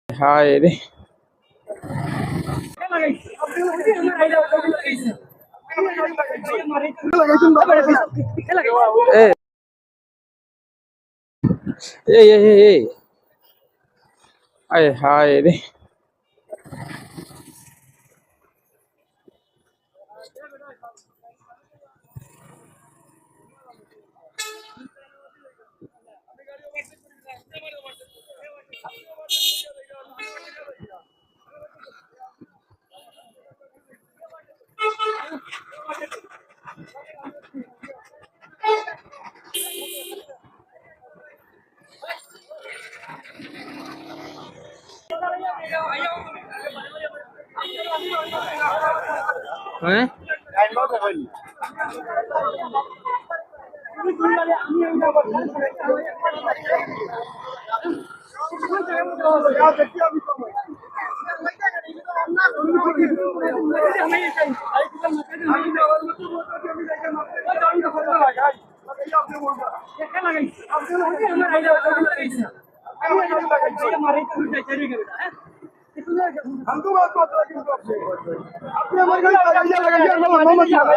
হায় রে এ এই এই এই এই আয় হায় রে হ্যাঁ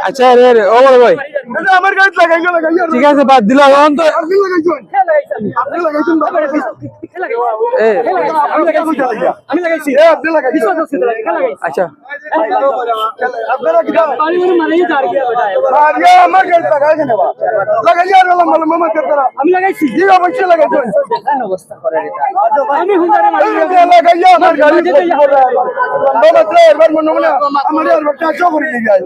আচ্ছা রে রে ও বড় ভাই আমার গাড়ি লাগাইয়া ঠিক আছে বাদ দিল এখন তো আপনি লাগাইছেন আপনি লাগাইছেন এ আমি লাগাইছি আপনি লাগাইছেন আচ্ছা আপনারা কি মারিয়া আমার গাড়ি লাগাইছেন লাগাইয়া আর মামা করতারা আমি লাগাইছি জি অবশ্যই লাগাইছেন অবস্থা করে আমি হুন্ডারে লাগাইয়া আমার গাড়ি বাবা ড্রাইভার মনে মনে আমার আর টাচও করে নিয়ে যায়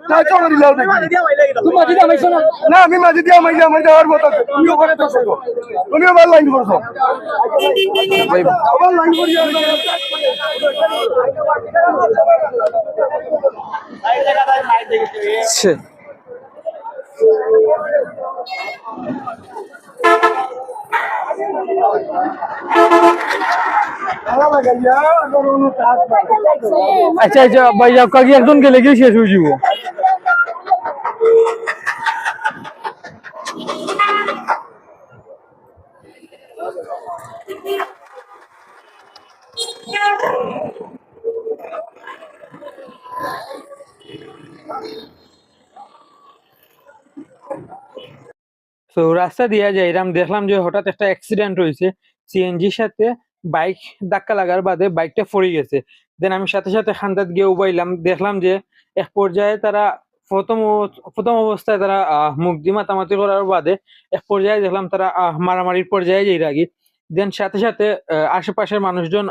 টাচও করে লাও দেখি তুমি মাঝে দিয়ে আমাইছো না আমি মাঝে দিয়ে আমাইলে আমার যাওয়ার মত আছে তুমিও করে তো করো তুমি আবার লাইন করছো ভাই আবার লাইন করি ছে লাগাইয়া আর কোনো কাজ আচ্ছা আচ্ছা ভাই কাকি একজন গেলে কি শেষ হয়ে যাব তো রাস্তা দিয়া যাইরাম দেখলাম যে হঠাৎ একটা অ্যাক্সিডেন্ট হয়েছে সিএনজির সাথে বাইক ধাক্কা লাগার বাদে বাইকটা পড়ে গেছে দেন আমি সাথে সাথে খান্দাত গিয়ে উবাইলাম দেখলাম যে এক পর্যায়ে তারা প্রথম অবস্থায় তারা মুখ দিয়ে মাতামাতি করার বাদে এক পর্যায়ে দেখলাম তারা মারামারির পর্যায়ে যাই রাগি দেন সাথে সাথে আশেপাশের মানুষজন